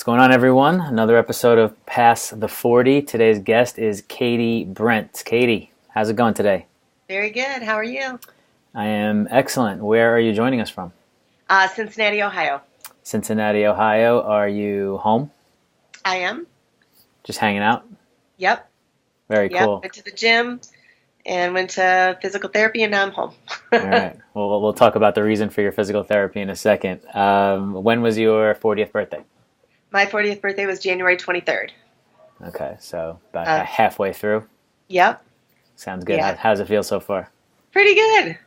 What's going on, everyone? Another episode of Pass the 40. Today's guest is Katey Brent. Katey, how's it going today? Very good. How are you? I am excellent. Where are you joining us from? Cincinnati, Ohio. Cincinnati, Ohio. Are you home? I am. Just hanging out? Yep. Very Yep. cool. Went to the gym and went to physical therapy, and now I'm home. All right. Well, we'll talk about the reason for your physical therapy in a second. When was your 40th birthday? My 40th birthday was January 23rd. Okay, so about halfway through. Yep. Sounds good. Yeah. How's it feel so far? Pretty good.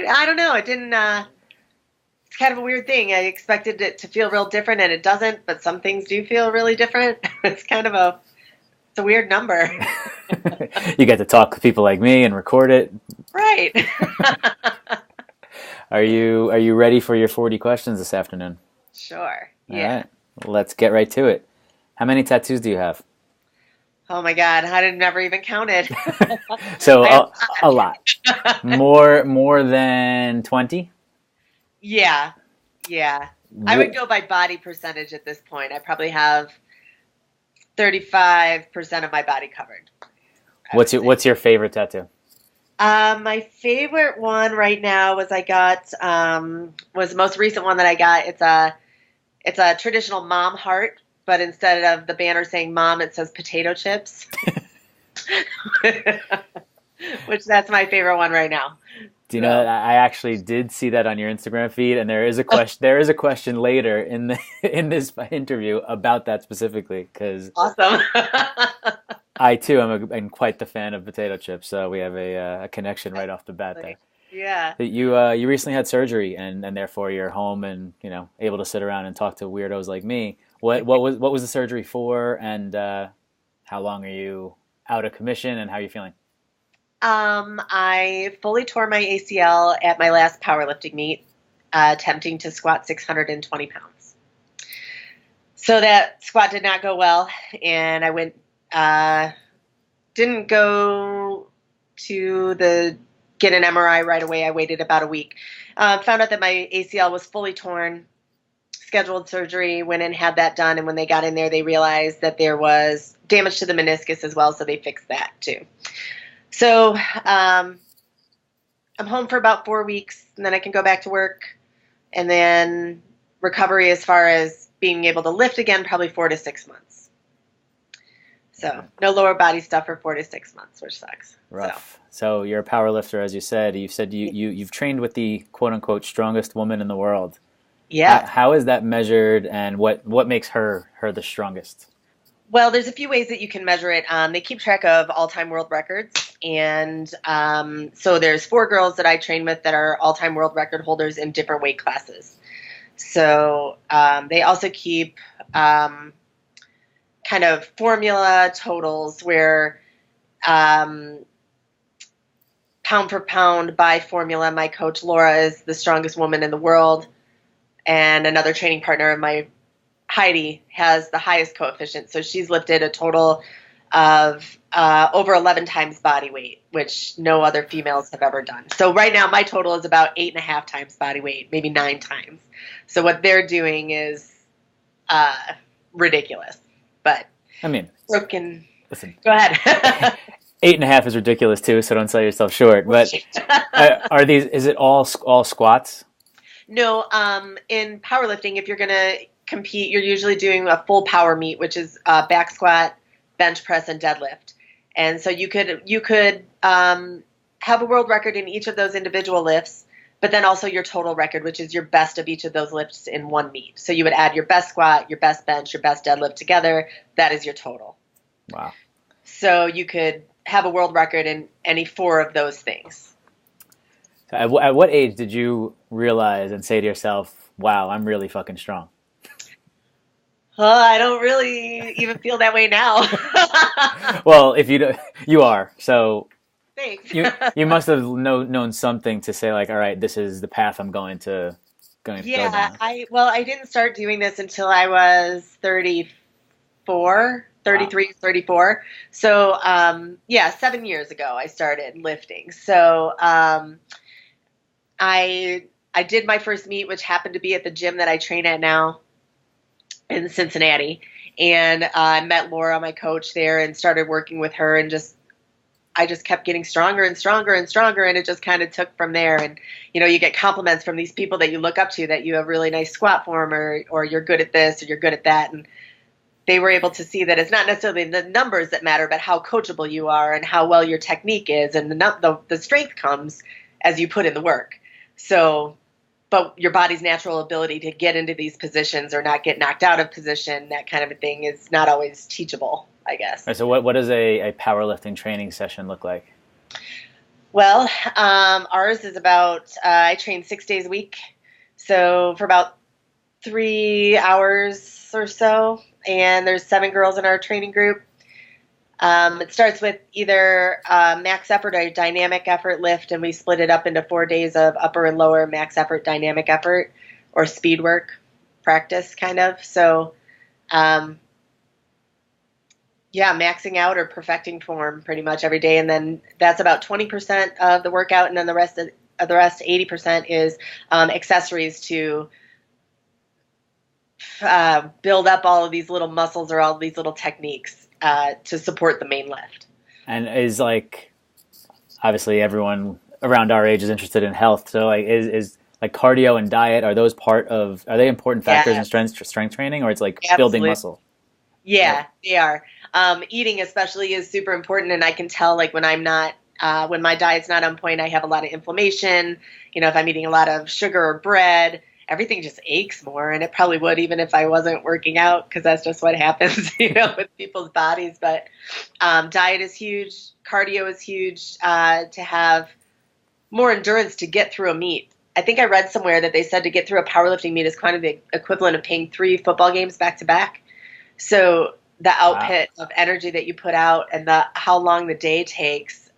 I don't know. It didn't. It's kind of a weird thing. I expected it to feel real different, and it doesn't. But some things do feel really different. It's kind of it's a weird number. You get to talk to people like me and record it. Right. Are you ready for your 40 questions this afternoon? Sure. All Yeah. right. Let's get right to it. How many tattoos do you have? Oh my God, I had never even counted. So a lot. More than 20? Yeah. I would go by body percentage at this point. I probably have 35% of my body covered. What's your favorite tattoo? My favorite one right now was was the most recent one that I got. It's a traditional mom heart, but instead of the banner saying mom, it says potato chips. Which that's my favorite one right now. Do you know that I actually did see that on your Instagram feed, and there is a question. There is a question later in this interview about that specifically, because Awesome. I too am quite the fan of potato chips. So we have a connection right off the bat there. Yeah. You recently had surgery, and therefore you're home and able to sit around and talk to weirdos like me. What was the surgery for, and how long are you out of commission, and how are you feeling? I fully tore my ACL at my last powerlifting meet, attempting to squat 620 pounds. So that squat did not go well, and I didn't go to get an MRI right away. I waited about a week. Found out that my ACL was fully torn, scheduled surgery, went and had that done, and when they got in there, they realized that there was damage to the meniscus as well, so they fixed that too. So I'm home for about 4 weeks, and then I can go back to work, and then recovery as far as being able to lift again, probably 4 to 6 months. So no lower body stuff for 4 to 6 months, which sucks. Rough. So you're a power lifter, as you said. You've trained with the quote unquote strongest woman in the world. Yeah. How is that measured, and what makes her the strongest? Well, there's a few ways that you can measure it. They keep track of all-time world records, and so there's 4 girls that I train with that are all-time world record holders in different weight classes. So they also keep kind of formula totals where pound for pound by formula, my coach Laura is the strongest woman in the world, and another training partner of mine, Heidi, has the highest coefficient. So she's lifted a total of over 11 times body weight, which no other females have ever done. So right now my total is about 8.5 times body weight, maybe 9 times. So what they're doing is ridiculous. But I mean, broken. Listen, Go ahead. 8.5 is ridiculous too, so don't sell yourself short. But is it all squats? No, in powerlifting, if you're going to compete, you're usually doing a full power meet, which is back squat, bench press, and deadlift. And so you could have a world record in each of those individual lifts, but then also your total record, which is your best of each of those lifts in one meet. So you would add your best squat, your best bench, your best deadlift together. That is your total. Wow. So you could have a world record in any 4 of those things. So at what age did you realize and say to yourself, wow, I'm really fucking strong? Well, I don't really even feel that way now. Well, if you are. So Thanks. you must have known something to say, like, all right, this is the path I'm going to go down. I didn't start doing this until I was 34, 33, wow. 34. So, 7 years ago I started lifting. So, I did my first meet, which happened to be at the gym that I train at now. in Cincinnati. And I met Laura, my coach there, and started working with her, and I just kept getting stronger and stronger and stronger, and it just kind of took from there. And you get compliments from these people that you look up to, that you have really nice squat form, or you're good at this, or you're good at that, and they were able to see that it's not necessarily the numbers that matter, but how coachable you are and how well your technique is, and the strength comes as you put in the work. So, but your body's natural ability to get into these positions or not get knocked out of position, that kind of a thing, is not always teachable, I guess. Right, so what does a powerlifting training session look like? Well, ours is about, I train 6 days a week. So for about 3 hours or so. And there's 7 girls in our training group. It starts with either max effort or dynamic effort lift, and we split it up into 4 days of upper and lower max effort, dynamic effort, or speed work practice, kind of. So, yeah, maxing out or perfecting form pretty much every day, and then that's about 20% of the workout, and then the rest 80% is accessories to build up all of these little muscles or all of these little techniques to support the main lift. And is obviously everyone around our age is interested in health. So is like cardio and diet, are they important factors in strength training, or it's like Absolutely. building muscle? Yeah, they are. Eating especially is super important, and I can tell like when when my diet's not on point, I have a lot of inflammation. If I'm eating a lot of sugar or bread, everything just aches more, and it probably would even if I wasn't working out, because that's just what happens, with people's bodies. But diet is huge. Cardio is huge, to have more endurance to get through a meet. I think I read somewhere that they said to get through a powerlifting meet is kind of the equivalent of playing 3 football games back to back. So the output of energy that you put out, and how long the day takes.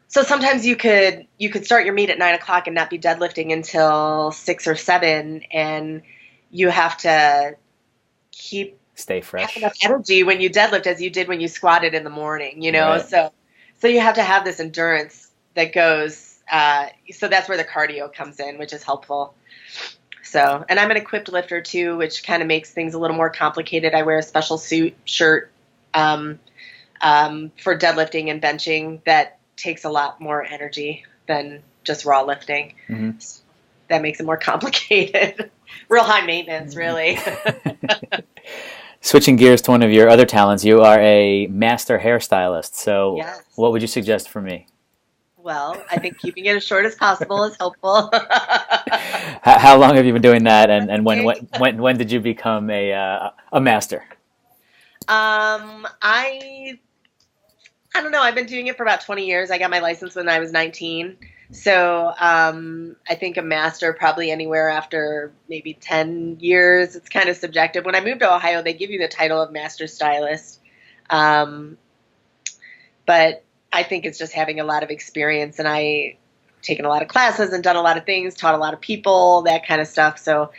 So sometimes you could start your meet at 9 o'clock and not be deadlifting until 6 or 7, and you have to stay fresh, have enough energy when you deadlift as you did when you squatted in the morning. Right. So you have to have this endurance that goes. So that's where the cardio comes in, which is helpful. So, and I'm an equipped lifter too, which kind of makes things a little more complicated. I wear a special shirt for deadlifting and benching that takes a lot more energy than just raw lifting. Mm-hmm. So that makes it more complicated. Real high maintenance, really. Switching gears to one of your other talents, you are a master hairstylist. So Yes. What would you suggest for me? Well, I think keeping it as short as possible is helpful. How long have you been doing that, and when did you become a master? I don't know. I've been doing it for about 20 years. I got my license when I was 19. So I think a master probably anywhere after maybe 10 years. It's kind of subjective. When I moved to Ohio, they give you the title of master stylist. But I think it's just having a lot of experience, and I've taken a lot of classes and done a lot of things, taught a lot of people, that kind of stuff. So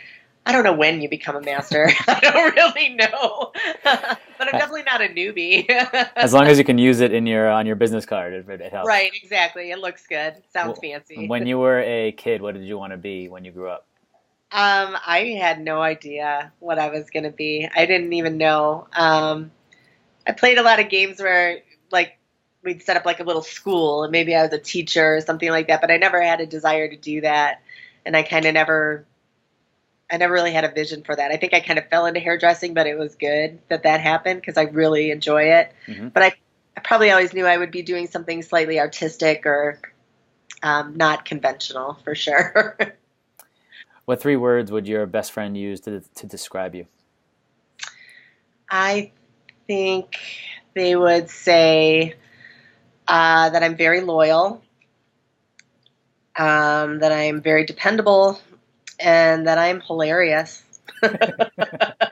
I don't know when you become a master. I don't really know, but I'm definitely not a newbie. As long as you can use it on your business card, it helps. Right, exactly. It looks good. Sounds fancy. When you were a kid, what did you want to be when you grew up? I had no idea what I was going to be. I didn't even know. I played a lot of games where, like, we'd set up like a little school, and maybe I was a teacher or something like that, but I never had a desire to do that. And I never really had a vision for that. I think I kind of fell into hairdressing, but it was good that happened because I really enjoy it. Mm-hmm. But I probably always knew I would be doing something slightly artistic or not conventional, for sure. What 3 words would your best friend use to describe you? I think they would say that I'm very loyal, that I'm very dependable, and that I'm hilarious. I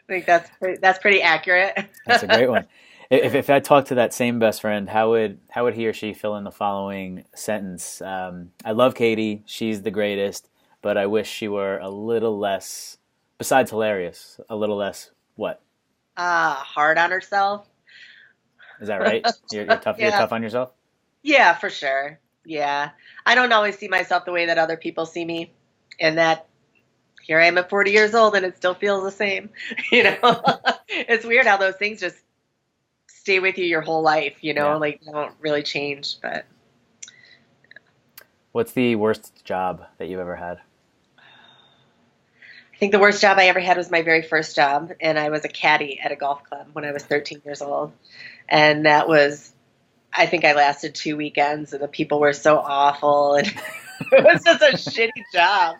think that's pretty accurate. That's a great one. If I talked to that same best friend, how would he or she fill in the following sentence? I love Katey. She's the greatest, but I wish she were a little less, besides hilarious, a little less what? Hard on herself. Is that right? You're tough. Yeah. You're tough on yourself? Yeah, for sure. Yeah. I don't always see myself the way that other people see me, and that here I am at 40 years old and it still feels the same. You know, it's weird how those things just stay with you your whole life, you know, Yeah. like they don't really change. But What's the worst job that you've ever had? I think the worst job I ever had was my very first job, and I was a caddy at a golf club when I was 13 years old. And that was, I think I lasted 2 weekends, and the people were so awful, and it was just a shitty job.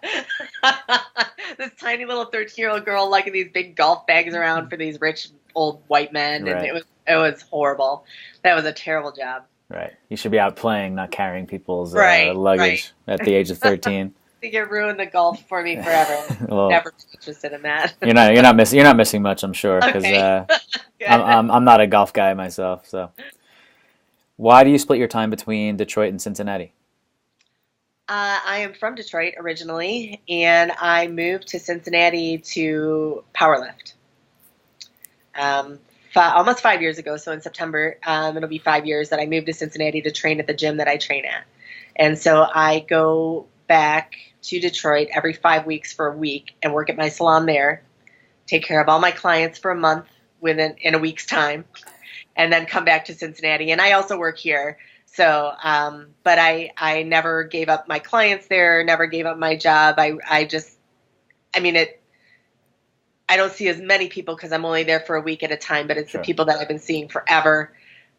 This tiny little 13-year-old girl lugging these big golf bags around for these rich old white men, and Right. it was horrible. That was a terrible job. Right. You should be out playing, not carrying people's Right, luggage at the age of 13. I think it ruined the golf for me forever. Well, Never interested in that. you're not missing much, I'm sure, because Okay. I'm not a golf guy myself. So, why do you split your time between Detroit and Cincinnati? I am from Detroit originally, and I moved to Cincinnati to powerlift. Almost 5 years ago, so in September, it'll be 5 years that I moved to Cincinnati to train at the gym that I train at. And so I go back to Detroit every 5 weeks for a week and work at my salon there, take care of all my clients for a month in a week's time, and then come back to Cincinnati. And I also work here. So, but I never gave up my clients there, never gave up my job. I don't see as many people because I'm only there for a week at a time, but it's Sure. the people that I've been seeing forever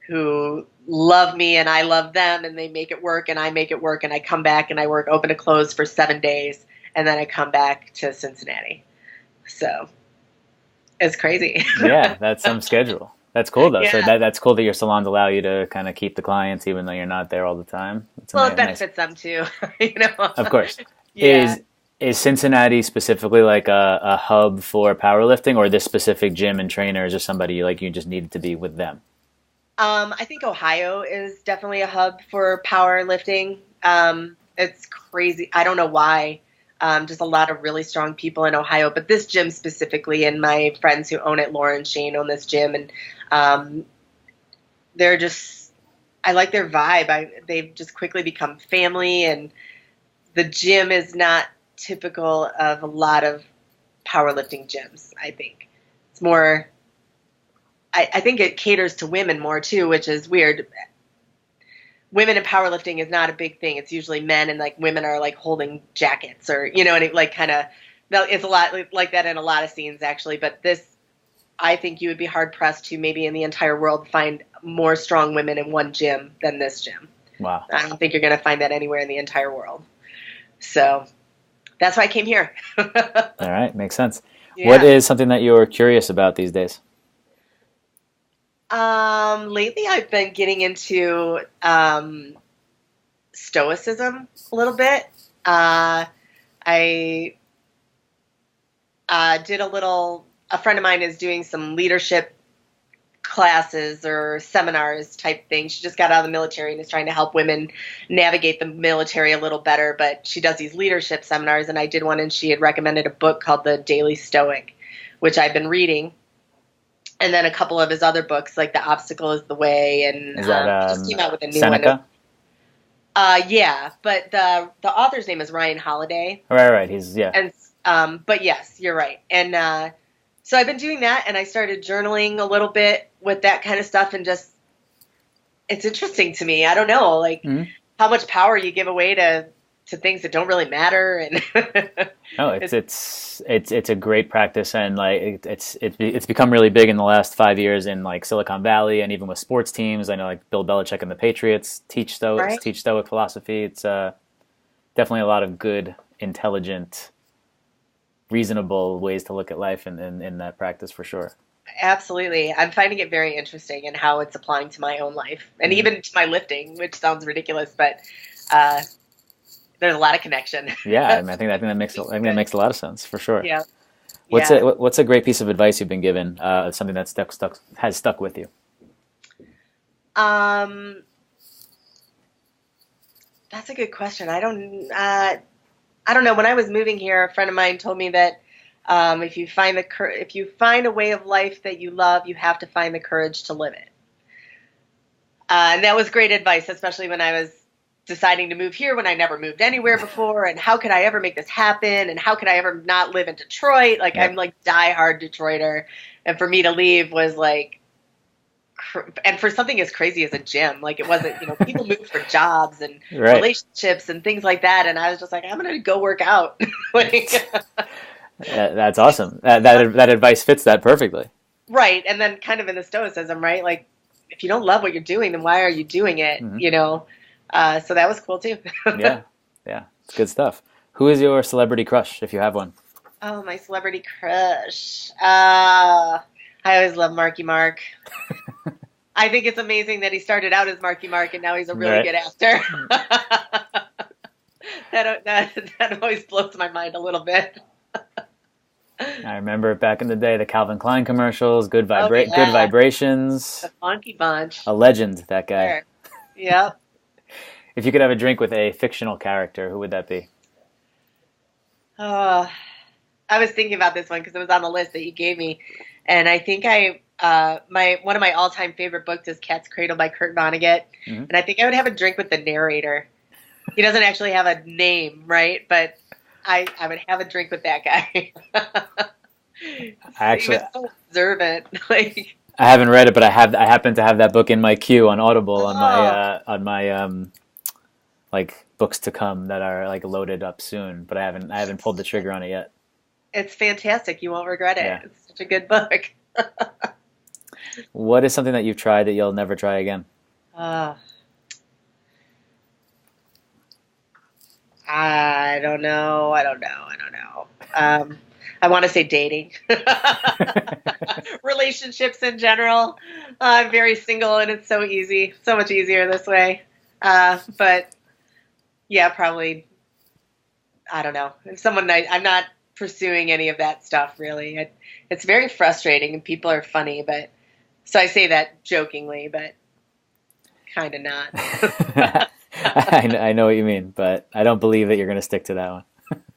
who love me and I love them, and they make it work and I make it work, and I come back and I work open to close for 7 days, and then I come back to Cincinnati. So it's crazy. Yeah, that's some schedule. That's cool though. So Yeah. that's cool that your salons allow you to kind of keep the clients even though you're not there all the time. It's a Well, nice, it benefits them too, you know. Of course. Yeah. Is Cincinnati specifically like a hub for powerlifting, or this specific gym and trainer is just somebody like you just needed to be with them? I think Ohio is definitely a hub for powerlifting. It's crazy. I don't know why. Just a lot of really strong people in Ohio, but this gym specifically, and my friends who own it, Laura and Shane, own this gym, and they're just, I like their vibe. They've just quickly become family, and the gym is not typical of a lot of powerlifting gyms. I think it's more. I think it caters to women more too, which is weird. Women in powerlifting is not a big thing. It's usually men, and like women are like holding jackets, or you know, and it like kind of, it's a lot like that in a lot of scenes actually. But this, I think you would be hard pressed to maybe in the entire world find more strong women in one gym than this gym. Wow. I don't think you're going to find that anywhere in the entire world. So that's why I came here. All right, makes sense. Yeah. What is something that you're curious about these days? Lately I've been getting into stoicism a little bit. I did a friend of mine is doing some leadership classes or seminars type thing. She just got out of the military and is trying to help women navigate the military a little better, but she does these leadership seminars, and I did one, and she had recommended a book called The Daily Stoic, which I've been reading. And then a couple of his other books, like The Obstacle is the Way, and Is that just came out with a new Seneca? one. Yeah, but the author's name is Ryan Holiday. Right. He's And but yes, you're right. And so I've been doing that, and I started journaling a little bit with that kind of stuff, and just it's interesting to me. I don't know, like how much power you give away to things that don't really matter, and No, it's a great practice, and like it's become really big in the last 5 years in like Silicon Valley, and even with sports teams. I know like Bill Belichick and the Patriots teach Stoic philosophy. It's definitely a lot of good, intelligent, reasonable ways to look at life in that practice for sure. Absolutely. I'm finding it very interesting and how it's applying to my own life, and even to my lifting, which sounds ridiculous, but there's a lot of connection. Yeah, I think that makes a lot of sense for sure. Yeah. What's a great piece of advice you've been given? Something that has stuck with you? That's a good question. I don't know. When I was moving here, a friend of mine told me that if you find a way of life that you love, you have to find the courage to live it. And that was great advice, especially when I was deciding to move here when I never moved anywhere before, and how could I ever make this happen, and how could I ever not live in Detroit? Like, I'm Yep. like diehard Detroiter, and for me to leave was like, and for something as crazy as a gym, like it wasn't, people move for jobs and Right. relationships and things like that, and I was just like, I'm gonna go work out. Like, That's awesome. That advice fits that perfectly. right, and then kind of in the stoicism, right? Like, if you don't love what you're doing, then why are you doing it? Hmm. So that was cool too. Yeah. Yeah. It's good stuff. Who is your celebrity crush, if you have one? Oh, my celebrity crush. I always love Marky Mark. I think it's amazing that he started out as Marky Mark and now he's a really Right. good actor. That always blows my mind a little bit. I remember back in the day, the Calvin Klein commercials, Oh Good yeah, Vibrations. the Funky Bunch. A legend, that guy. Sure. Yep. If you could have a drink with a fictional character, who would that be? Oh, I was thinking about this one because it was on the list that you gave me, and I think my one of my all time favorite books is Cat's Cradle by Kurt Vonnegut, Hmm. and I think I would have a drink with the narrator. He doesn't actually have a name, right? But I would have a drink with that guy. I He was so observant. Like, I haven't read it, but I happen to have that book in my queue on Audible oh, on my like books to come that are like loaded up soon. But I haven't pulled the trigger on it yet. it's fantastic. You won't regret it. Yeah. It's such a good book. What is something that you've tried that you'll never try again? Uh, I don't know. I don't know. I don't know. I want to say dating. Relationships in general. I'm very single and it's so easy. So much easier this way. But yeah, probably, I don't know. If I'm not pursuing any of that stuff really. It's very frustrating and people are funny, but so I say that jokingly, but kind of not. I know what you mean, but I don't believe that you're going to stick to that one.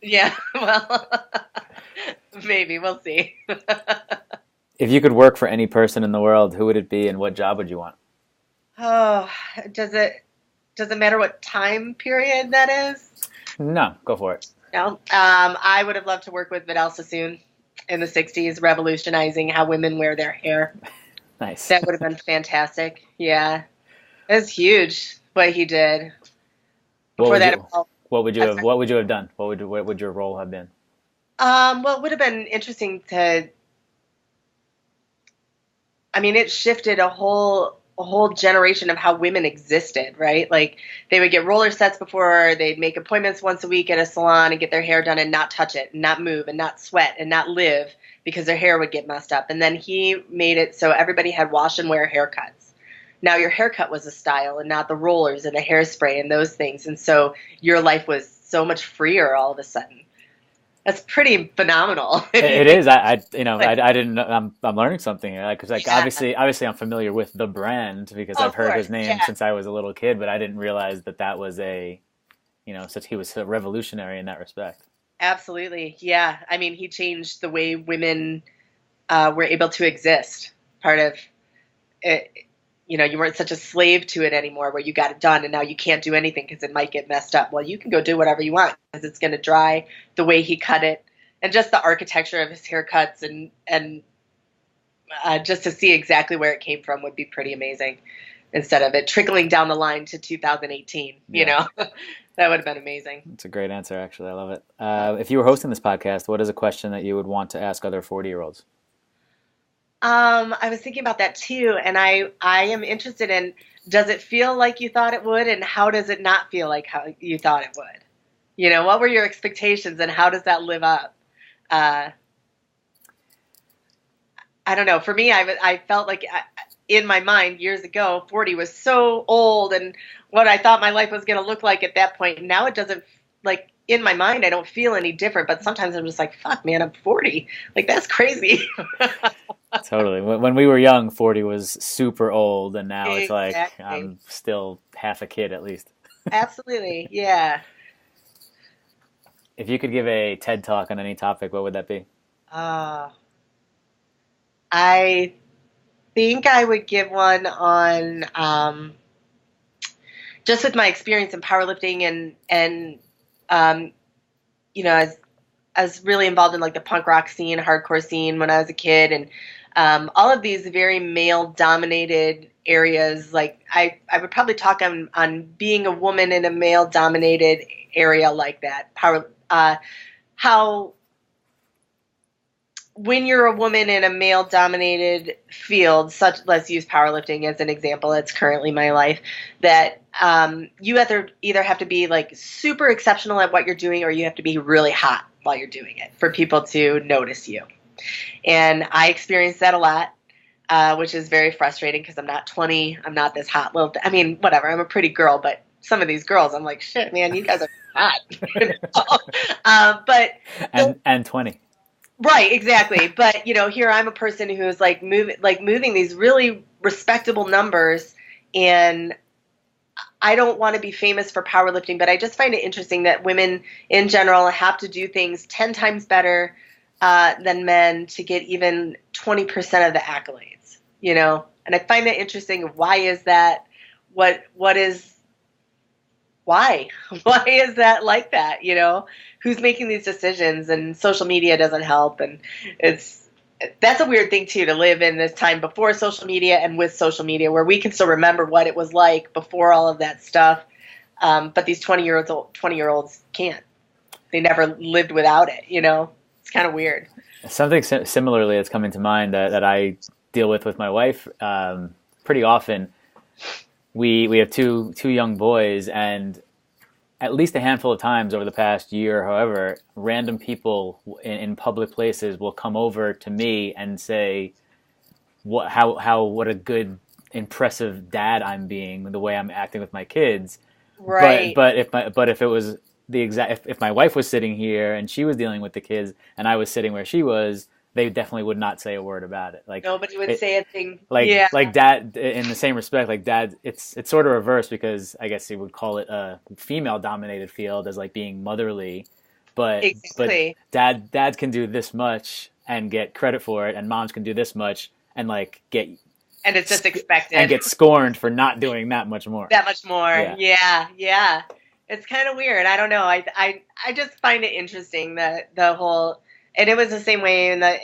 Yeah, well, maybe we'll see. If you could work for any person in the world, who would it be, and what job would you want? Oh, does it matter what time period that is? No, go for it. No. I would have loved to work with Vidal Sassoon in the '60s, revolutionizing how women wear their hair. Nice. That would have been fantastic. Yeah, it was huge what he did. What Before would that, you well, I'm sorry. what would you have done? What would your role have been? Well, it would have been interesting to. I mean, it shifted a whole generation of how women existed, right? Like they would get roller sets before, they'd make appointments once a week at a salon and get their hair done and not touch it, and not move and not sweat and not live because their hair would get messed up. And then he made it so everybody had wash and wear haircuts. Now your haircut was a style and not the rollers and the hairspray and those things. And so your life was so much freer all of a sudden. That's pretty phenomenal. It is. Like, I didn't know. I'm learning something here. Because yeah. obviously I'm familiar with the brand because Oh, I've of heard his course. name Yeah. since I was a little kid, but I didn't realize that was such he was so revolutionary in that respect. Absolutely. Yeah. I mean, he changed the way women were able to exist. Part of it, you weren't such a slave to it anymore where you got it done and now you can't do anything because it might get messed up. Well, you can go do whatever you want because it's going to dry the way he cut it. And just the architecture of his haircuts and just to see exactly where it came from would be pretty amazing instead of it trickling down the line to 2018, Yeah, that would have been amazing. it's a great answer. Actually, I love it. If you were hosting this podcast, what is a question that you would want to ask other 40-year-olds? I was thinking about that too, and I am interested in, does it feel like you thought it would, and how does it not feel like how you thought it would? What were your expectations, and how does that live up? Uh, I don't know. For me, I felt like in my mind years ago, 40 was so old, and what I thought my life was going to look like at that point. Now it doesn't, like in my mind, I don't feel any different. But sometimes I'm just like, fuck, man, I'm 40. Like that's crazy. Totally. When we were young, 40 was super old, and now it's like Exactly. I'm still half a kid at least. Absolutely. Yeah. If you could give a TED talk on any topic, what would that be? Uh, I think I would give one on just with my experience in powerlifting and um, I was really involved in like the punk rock scene, hardcore scene when I was a kid, and all of these very male dominated areas. Like I would probably talk on being a woman in a male dominated area like that. How when you're a woman in a male dominated field, let's use powerlifting as an example. It's currently my life, that you either have to be like super exceptional at what you're doing, or you have to be really hot while you're doing it for people to notice you. And I experienced that a lot, which is very frustrating because I'm not 20. I'm not this hot little, I mean, whatever. I'm a pretty girl, but some of these girls, I'm like, shit, man, you guys are hot. But and 20. Right, exactly. But here I'm a person who's like moving these really respectable numbers, and I don't want to be famous for powerlifting, but I just find it interesting that women in general have to do things 10 times better than men to get even 20% of the accolades, And I find that interesting. Why is that? Why is that like that? Who's making these decisions? And social media doesn't help. And that's a weird thing too, to live in this time before social media and with social media, where we can still remember what it was like before all of that stuff. But these 20-year-olds can't. They never lived without it. It's kind of weird. Something similarly that's coming to mind that I deal with my wife pretty often. We have two young boys, and at least a handful of times over the past year, however, random people in public places will come over to me and say what a good, impressive dad I'm being, the way I'm acting with my kids. Right. But if it was if my wife was sitting here and she was dealing with the kids and I was sitting where she was, they definitely would not say a word about it. Like nobody would say a thing. Like dad, in the same respect, like dad, it's sort of reversed, because I guess you would call it a female dominated field as like being motherly, but exactly. But dads can do this much and get credit for it, and moms can do this much and like get, and it's just expected, and get scorned for not doing that much more. Yeah. It's kind of weird. I don't know. I just find it interesting that the whole. And it was the same way in like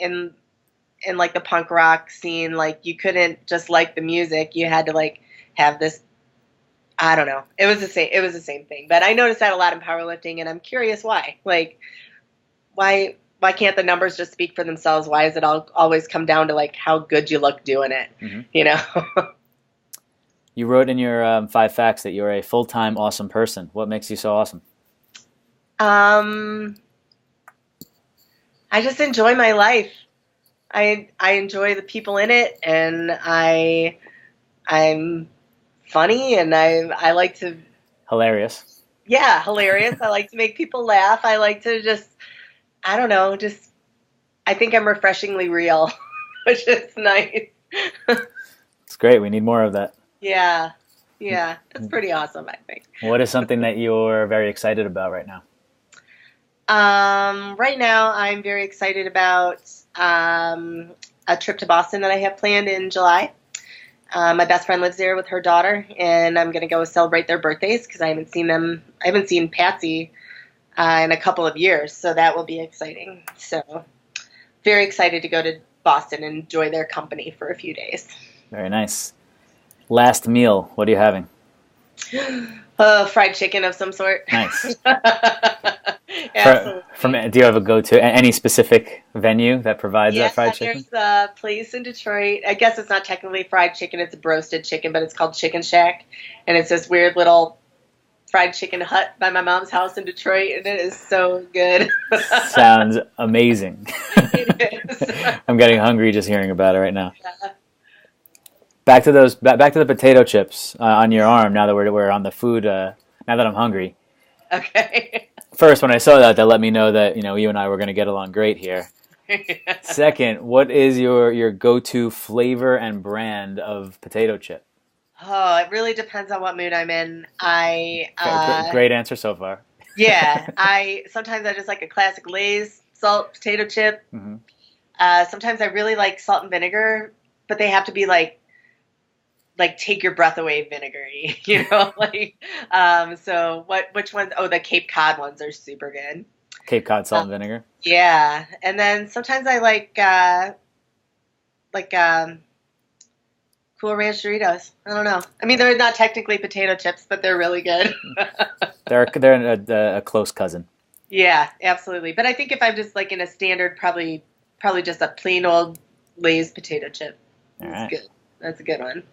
the punk rock scene. Like you couldn't just like the music; you had to like have this. I don't know. It was the same thing. But I noticed that a lot in powerlifting, and I'm curious why. Like, why can't the numbers just speak for themselves? Why does it always come down to like how good you look doing it? Mm-hmm. You wrote in your 5 facts that you're a full-time awesome person. What makes you so awesome? I just enjoy my life. I enjoy the people in it, and I'm funny, and I like to. Hilarious. Yeah, hilarious. I like to make people laugh. I like to I don't know, I think I'm refreshingly real, which is nice. It's great. We need more of that. Yeah, it's pretty awesome, I think. What is something that you're very excited about right now? Right now, I'm very excited about a trip to Boston that I have planned in July. My best friend lives there with her daughter, and I'm going to go celebrate their birthdays because I haven't seen them. I haven't seen Patsy in a couple of years, so that will be exciting. So, very excited to go to Boston and enjoy their company for a few days. Very nice. Last meal, what are you having? Fried chicken of some sort. Nice. Absolutely. Do you have a go-to, any specific venue that provides that fried chicken? There's a place in Detroit. I guess it's not technically fried chicken. It's roasted chicken, but it's called Chicken Shack. And it's this weird little fried chicken hut by my mom's house in Detroit, and it is so good. Sounds amazing. It is. I'm getting hungry just hearing about it right now. Yeah. Back to the potato chips on your arm. Now that we're on the food, now that I'm hungry. Okay. First, when I saw that let me know that you and I were going to get along great here. Second, what is your go-to flavor and brand of potato chip? Oh, it really depends on what mood I'm in. Great answer so far. Yeah, sometimes I just like a classic Lay's salt potato chip. Mm-hmm. Sometimes I really like salt and vinegar, but they have to be like like take your breath away vinegary, like so which ones? Oh, the Cape Cod ones are super good. Cape Cod salt and vinegar. Yeah, and then sometimes I like Cool Ranch Doritos. I don't know. I mean, they're not technically potato chips, but they're really good. They're a close cousin. Yeah, absolutely. But I think if I'm just like in a standard, probably just a plain old Lay's potato chip. All That's right. good. That's a good one.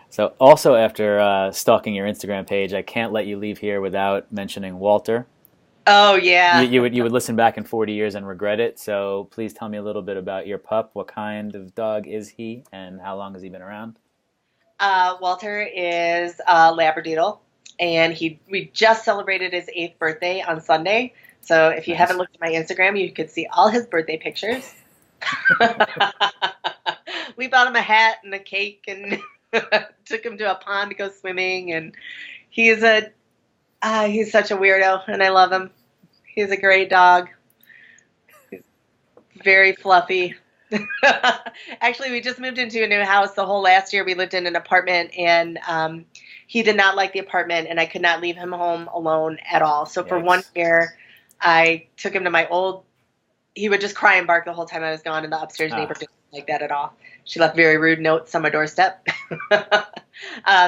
So also after stalking your Instagram page, I can't let you leave here without mentioning Walter. Oh yeah. You would listen back in 40 years and regret it. So please tell me a little bit about your pup. What kind of dog is he, and how long has he been around? Walter is a Labradoodle, and we just celebrated his 8th birthday on Sunday. So if you Nice. haven't looked at my Instagram, you could see all his birthday pictures. We bought him a hat and a cake and took him to a pond to go swimming, and he's such a weirdo, and I love him. He's a great dog. He's very fluffy. Actually, we just moved into a new house. The whole last year we lived in an apartment, and he did not like the apartment, and I could not leave him home alone at all. So for Yikes. 1 year, I took him to my old. He would just cry and bark the whole time I was gone, and the upstairs neighbor didn't like that at all. She left very rude notes on my doorstep.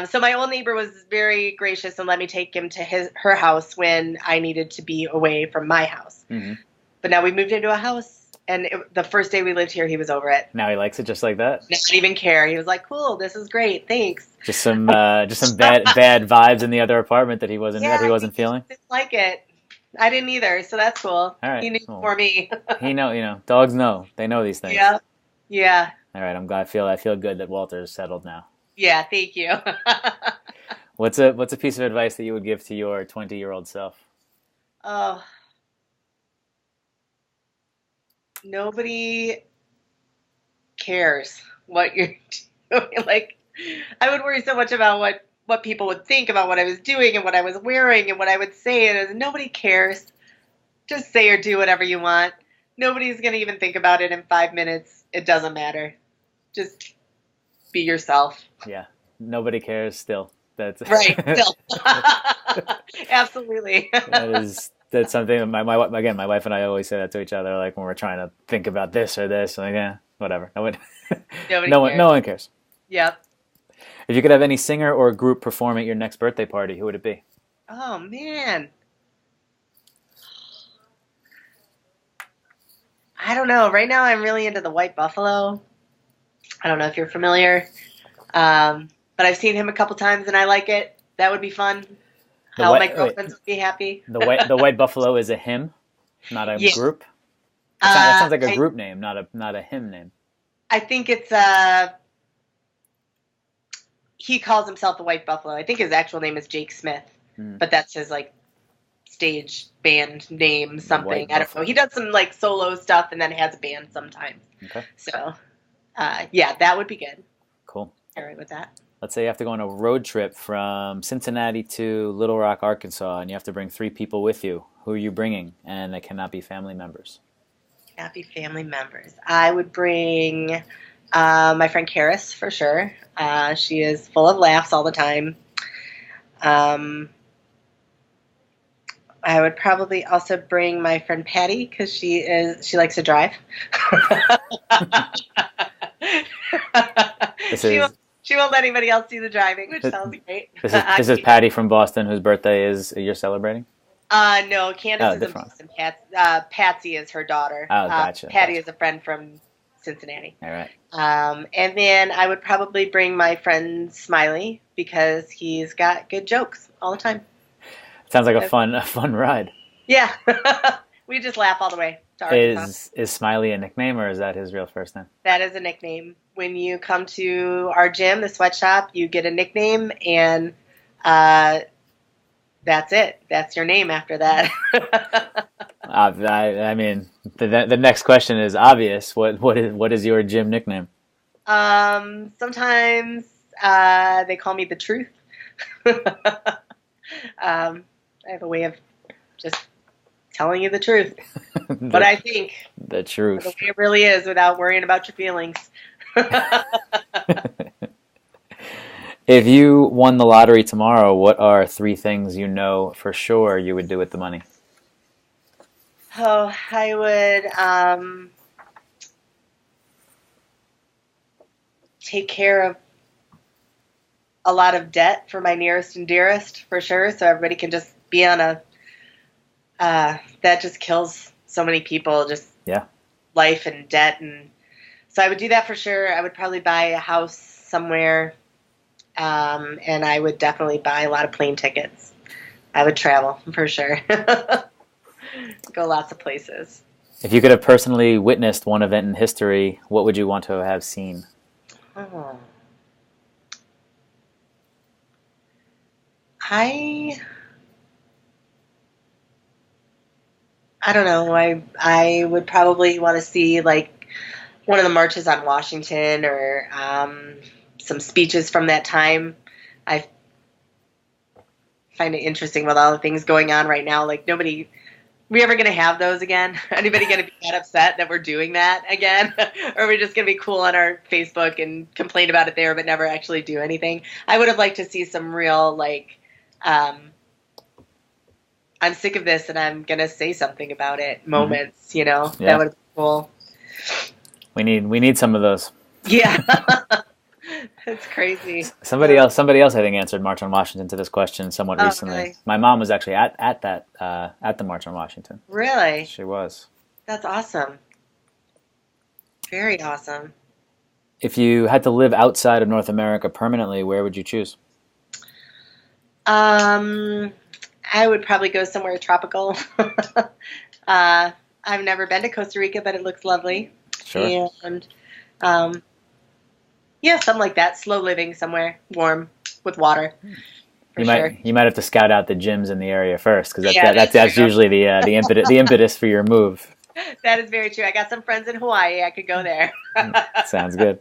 So my old neighbor was very gracious and let me take him to her house when I needed to be away from my house. Mm-hmm. But now we moved into a house, and the first day we lived here, he was over it. Now he likes it just like that. Didn't even care. He was like, "Cool, this is great, thanks." Just some bad vibes in the other apartment that he wasn't feeling. Didn't like it. I didn't either, so that's cool. All right. He knew for me. He dogs know. They know these things. Yeah. Yeah. All right. I'm glad. I feel good that Walter's settled now. Yeah. Thank you. What's a piece of advice that you would give to your 20-year-old self? Oh. Nobody cares what you're doing. Like, I would worry so much about what people would think about what I was doing and what I was wearing and what I would say. And nobody cares. Just say or do whatever you want. Nobody's going to even think about it in 5 minutes. It doesn't matter. Just be yourself. Yeah. Nobody cares still. That's right. Still. Absolutely. That's something my wife and I always say that to each other, like when we're trying to think about this or this, like, yeah, whatever. No one cares. Yep. If you could have any singer or group perform at your next birthday party, who would it be? Oh man. I don't know. Right now I'm really into the White Buffalo. I don't know if you're familiar. But I've seen him a couple times and I like it. That would be fun. My girlfriends would be happy. The White Buffalo is a hymn, not a group. That sounds like a group name, not a hymn name. I think it's he calls himself the White Buffalo. I think his actual name is Jake Smith, but that's his like stage band name, something. I don't know. He does some like solo stuff and then has a band sometimes. Okay. So, yeah, that would be good. Cool. All right with that. Let's say you have to go on a road trip from Cincinnati to Little Rock, Arkansas, and you have to bring 3 people with you. Who are you bringing? And they cannot be family members. Cannot be family members. I would bring my friend Karis for sure. She is full of laughs all the time. I would probably also bring my friend Patty because she likes to drive. She won't let anybody else do the driving, which sounds great. This is Patty from Boston, whose birthday you're celebrating? No, Candace is in Boston. Patsy is her daughter. Oh, gotcha. Patty is a friend from Cincinnati. All right. And then I would probably bring my friend Smiley because he's got good jokes all the time. Sounds like a fun ride. Yeah. We just laugh all the way to Arkansas. Is Smiley a nickname or is that his real first name? That is a nickname. When you come to our gym, the sweatshop, you get a nickname, and that's it. That's your name after that. I mean, the next question is obvious. What is your gym nickname? Sometimes they call me the Truth. I have a way of just telling you the truth. What I think. The truth. The way it really is without worrying about your feelings. If you won the lottery tomorrow, what are three things you know for sure you would do with the money? Oh, I would take care of a lot of debt for my nearest and dearest, for sure, so everybody can just be on a that just kills so many people, just Yeah. life and debt. And so I would do that for sure. I would probably buy a house somewhere, and I would definitely buy a lot of plane tickets. I would travel for sure. Go lots of places. If you could have personally witnessed one event in history, what would you want to have seen? Oh. I I don't know. I would probably want to see like one of the marches on Washington, or some speeches from that time. I find it interesting with all the things going on right now. Like nobody, we ever going to have those again? Anybody going to be that upset that we're doing that again? Or are we just going to be cool on our Facebook and complain about it there, but never actually do anything? I would have liked to see some real like, I'm sick of this and I'm going to say something about it moments, that Yeah. would have been cool. We need some of those. Yeah. It's crazy. Somebody else I think answered March on Washington to this question somewhat Oh, recently. really? My mom was actually at that at the March on Washington. Really? She was. That's awesome. Very awesome. If you had to live outside of North America permanently, where would you choose? I would probably go somewhere tropical. I've never been to Costa Rica, but it looks lovely. Sure. And yeah, something like that. Slow living somewhere warm with water. For sure. You might have to scout out the gyms in the area first, because Yeah, that's true. usually the impetus for your move. That is very true. I got some friends in Hawaii. I could go there. Sounds good.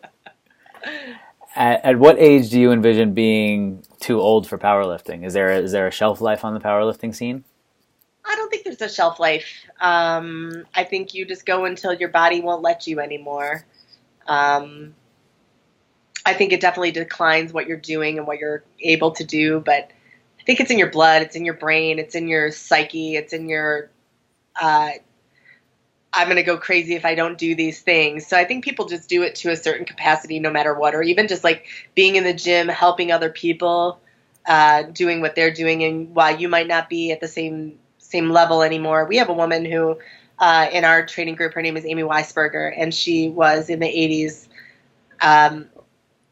At what age do you envision being too old for powerlifting? Is there a shelf life on the powerlifting scene? I don't think there's a shelf life. I think you just go until your body won't let you anymore. I think it definitely declines what you're doing and what you're able to do, but I think it's in your blood, it's in your brain, it's in your psyche, it's in your I'm going to go crazy if I don't do these things. So I think people just do it to a certain capacity no matter what, or even just like being in the gym, helping other people, doing what they're doing. And while you might not be at the same level anymore, we have a woman who in our training group, her name is Amy Weisberger, and she was in the 80s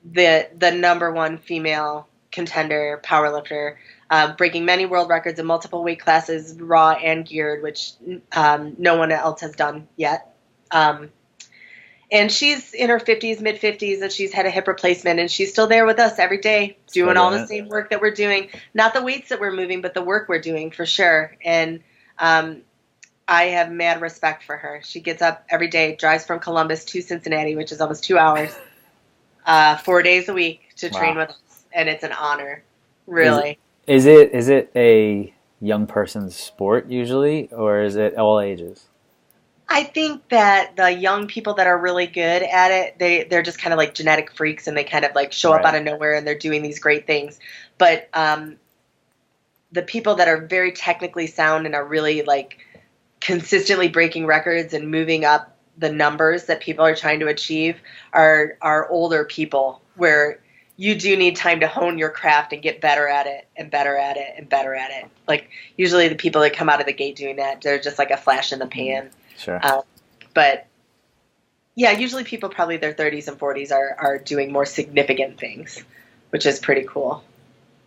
the number one female contender powerlifter, breaking many world records in multiple weight classes, raw and geared, which no one else has done yet. And she's in her 50s, mid 50s, and she's had a hip replacement, and she's still there with us every day, doing all the same work that we're doing. Not the weights that we're moving, but the work we're doing for sure. And I have mad respect for her. She gets up every day, drives from Columbus to Cincinnati, which is almost 2 hours, 4 days a week to train with us, and it's an honor, really. Is it a young person's sport usually, or is it all ages? I think that the young people that are really good at it, they're just kind of like genetic freaks, and they kind of like show up out of nowhere and they're doing these great things. But the people that are very technically sound and are really like consistently breaking records and moving up the numbers that people are trying to achieve are older people, where you do need time to hone your craft and get better at it and better at it and better at it. Like usually the people that come out of the gate doing that, they're just like a flash in the pan. Sure. But yeah, usually people probably their 30s and 40s are doing more significant things, which is pretty cool.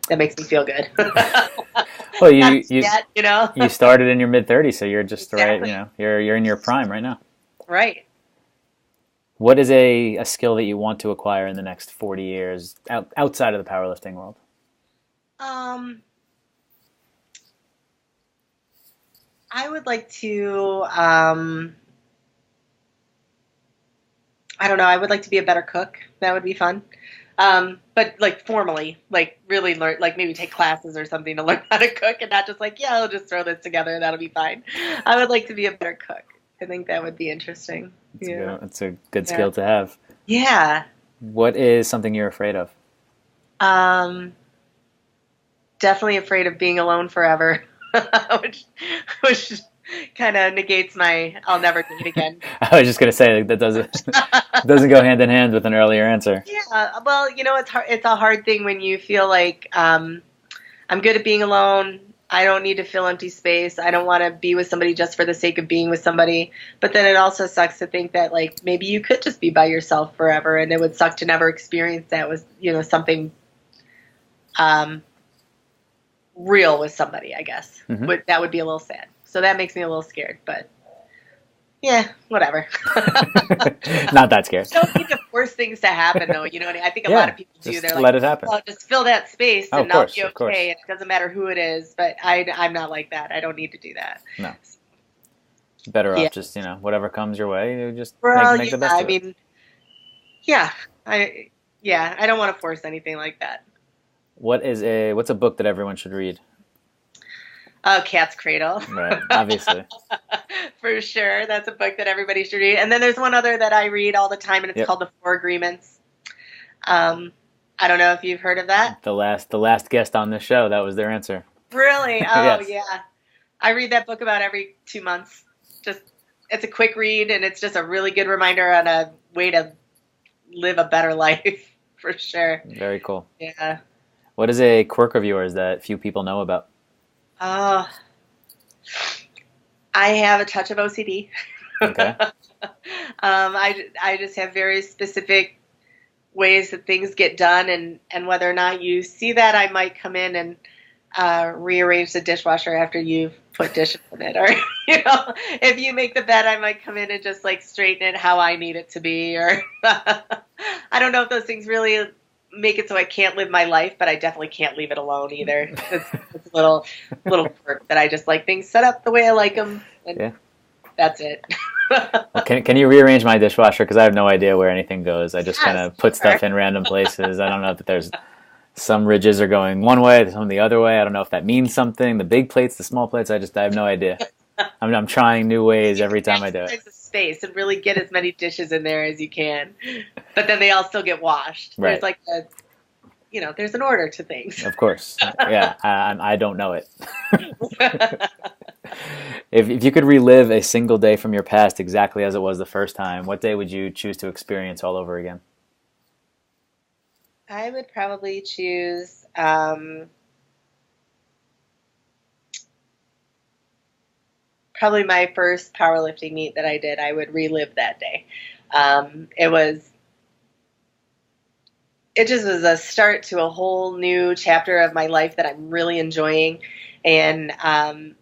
That makes me feel good. Well, you you started in your mid 30s, so you're just Exactly. right. You're in your prime right now. Right. What is a skill that you want to acquire in the next 40 years outside of the powerlifting world? I would like to, I don't know, I would like to be a better cook. That would be fun. But like formally, like really learn, like maybe take classes or something to learn how to cook, and not just like, yeah, I'll just throw this together, that'll be fine. I would like to be a better cook. I think that would be interesting. It's a good skill to have. Yeah. What is something you're afraid of? Um, Definitely afraid of being alone forever, which, which kind of negates my I'll never date again. I was just gonna say like, that doesn't go hand in hand with an earlier answer. Yeah, well, it's hard. It's a hard thing when you feel like I'm good at being alone. I don't need to fill empty space. I don't want to be with somebody just for the sake of being with somebody. But then it also sucks to think that like maybe you could just be by yourself forever, and it would suck to never experience that with something um, real with somebody. I guess that would be a little sad. So that makes me a little scared. But yeah, whatever. Not that scared. Don't need to force things to happen, though. You know what I mean? I think a lot Yeah, of people do. just They're like, let it happen. "Well, just fill that space Oh, of and I'll course, be of course. okay." And it doesn't matter who it is. But I'm not like that. I don't need to do that. No, better Yeah. off just whatever comes your way, you just Well, make yeah. the best I of it. mean, yeah. I don't want to force anything like that. What's a book that everyone should read? Oh, Cat's Cradle. Right, obviously. For sure. That's a book that everybody should read. And then there's one other that I read all the time, and it's Yep. called The Four Agreements. I don't know if you've heard of that. The last guest on this show, that was their answer. Really? Oh, Yes. yeah. I read that book about every 2 months. Just it's a quick read, and it's just a really good reminder on a way to live a better life, for sure. Very cool. Yeah. What is a quirk of yours that few people know about? Oh, I have a touch of OCD. Okay. I just have very specific ways that things get done, and whether or not you see that, I might come in and rearrange the dishwasher after you've put dishes in it, or if you make the bed, I might come in and just like straighten it how I need it to be, or I don't know if those things really make it so I can't live my life, but I definitely can't leave it alone either. It's a little quirk that I just like things set up the way I like them, and Yeah. that's it. Well, can you rearrange my dishwasher? Because I have no idea where anything goes. I just kind of put sure. stuff in random places. I don't know if there's some ridges are going one way, some the other way. I don't know if that means something. The big plates, the small plates. I have no idea. I'm trying new ways every time I do it. Maximize the space and really get as many dishes in there as you can, but then they all still get washed. Right. There's like there's an order to things. Of course. Yeah, I don't know it. If you could relive a single day from your past exactly as it was the first time, what day would you choose to experience all over again? I would probably choose probably my first powerlifting meet that I did. I would relive that day. It just was a start to a whole new chapter of my life that I'm really enjoying, and where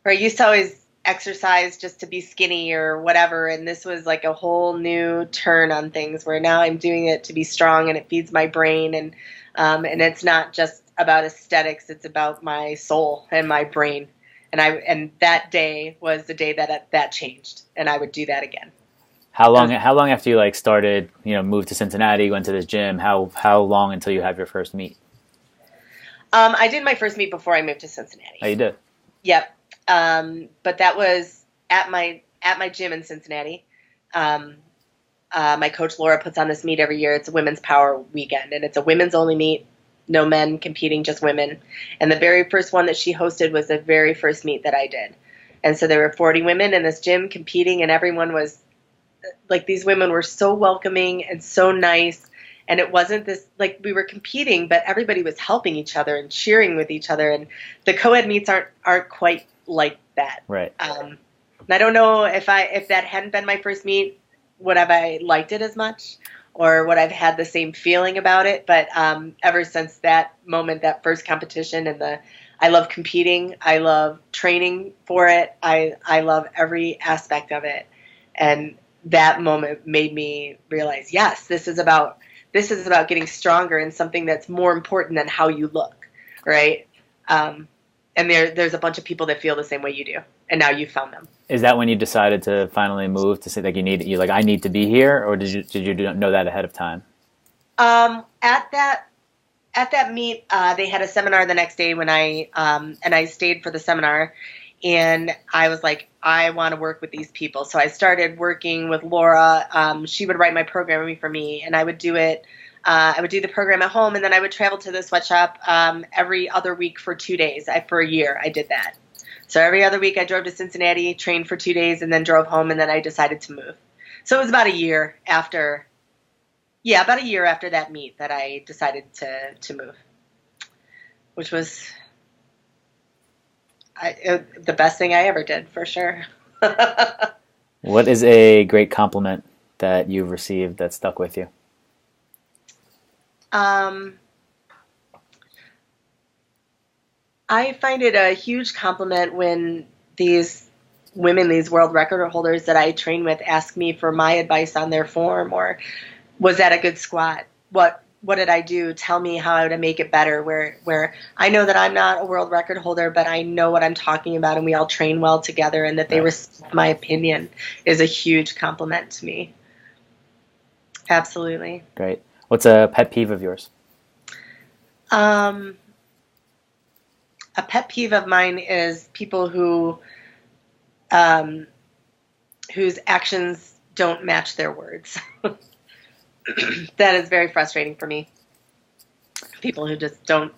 I used to always exercise just to be skinny or whatever, and this was like a whole new turn on things where now I'm doing it to be strong, and it feeds my brain, and it's not just about aesthetics, it's about my soul and my brain, and that day was the day that changed, and I would do that again. How long after you started, moved to Cincinnati, went to this gym, how long until you have your first meet? I did my first meet before I moved to Cincinnati. Oh, you did? Yep. But that was at my gym in Cincinnati. My coach Laura puts on this meet every year. It's a women's power weekend, and it's a women's only meet. No men competing, just women. And the very first one that she hosted was the very first meet that I did. And so there were 40 women in this gym competing, and everyone was like, these women were so welcoming and so nice. And it wasn't this, like, we were competing, but everybody was helping each other and cheering with each other. And the co-ed meets aren't quite like that. Right. And I don't know if that hadn't been my first meet, would have I liked it as much, or would I've had the same feeling about it. But ever since that moment, that first competition, I love competing. I love training for it. I love every aspect of it. And that moment made me realize, yes, this is about getting stronger in something that's more important than how you look, right? And there's a bunch of people that feel the same way you do, and now you found them. Is that when you decided to finally move to say I need to be here, or did you know that ahead of time? At that meet, they had a seminar the next day when I stayed for the seminar, And I was like, I want to work with these people. So I started working with Laura. She would write my programming for me, and I would do it. I would do the program at home, and then I would travel to the sweatshop every other week for 2 days. For a year, I did that. So every other week, I drove to Cincinnati, trained for 2 days, and then drove home, and then I decided to move. So it was about a year after, about a year after that meet that I decided to move, which was the best thing I ever did, for sure. What is a great compliment that you've received that stuck with you? I find it a huge compliment when these women, these world record holders that I train with, ask me for my advice on their form, or was that a good squat? What did I do? Tell me how to make it better. Where I know that I'm not a world record holder, but I know what I'm talking about, and we all train well together, and that they respect my opinion is a huge compliment to me. Absolutely. Great. What's a pet peeve of yours? A pet peeve of mine is people whose actions don't match their words. That is very frustrating for me. People who just don't.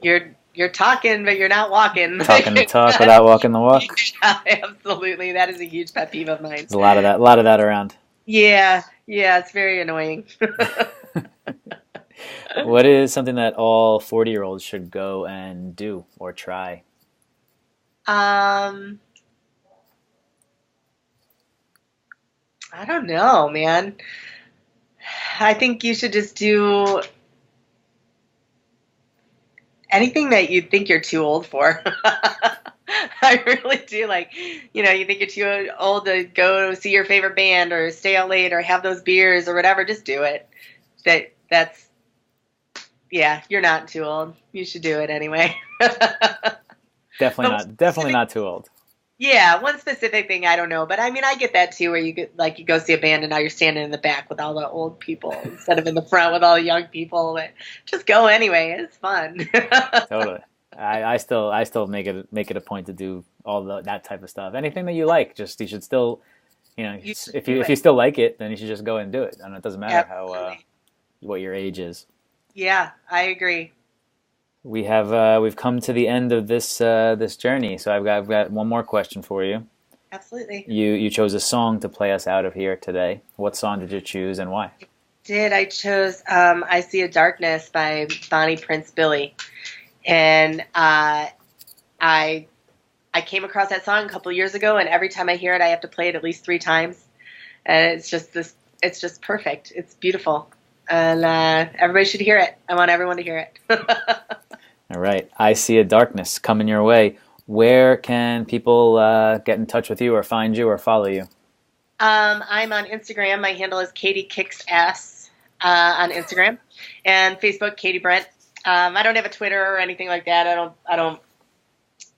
You're talking, but you're not walking. Talking the talk without walking the walk. Yeah, absolutely, that is a huge pet peeve of mine. There's a lot of that around. Yeah, it's very annoying. What is something that all 40-year-olds should go and do or try? I don't know, man. I think you should just do anything that you think you're too old for. I really do. Like, you think you're too old to go see your favorite band or stay out late or have those beers or whatever, just do it. You're not too old. You should do it anyway. Definitely not too old. Yeah, one specific thing I don't know, but I mean I get that too, where you go see a band and now you're standing in the back with all the old people instead of in the front with all the young people. But just go anyway; it's fun. Totally. I still make it a point to do that type of stuff. Anything that you like, you should still, if you still like it, then you should just go and do it. And it doesn't matter what your age is. Yeah, I agree. We've come to the end of this journey, so I've got one more question for you. Absolutely. You chose a song to play us out of here today. What song did you choose and why? I chose "I See a Darkness" by Bonnie Prince Billy, and I came across that song a couple years ago, and every time I hear it, I have to play it at least 3 times, and it's just perfect. It's beautiful. And everybody should hear it. I want everyone to hear it. All right. I See a Darkness coming your way. Where can people get in touch with you or find you or follow you? I'm on Instagram. My handle is Katey Kicks Ass on Instagram. And Facebook, Katey Brent. I don't have a Twitter or anything like that. I don't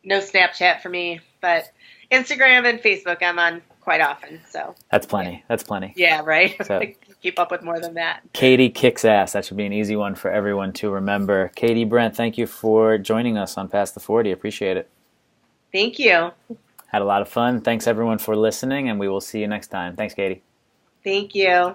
no Snapchat for me. But Instagram and Facebook I'm on quite often. So That's plenty. Yeah, right. So, keep up with more than that. Katey Kicks Ass. That should be an easy one for everyone to remember. Katey, Brent, thank you for joining us on Past the 40. Appreciate it. Thank you. Had a lot of fun. Thanks everyone for listening, and we will see you next time. Thanks, Katey. Thank you.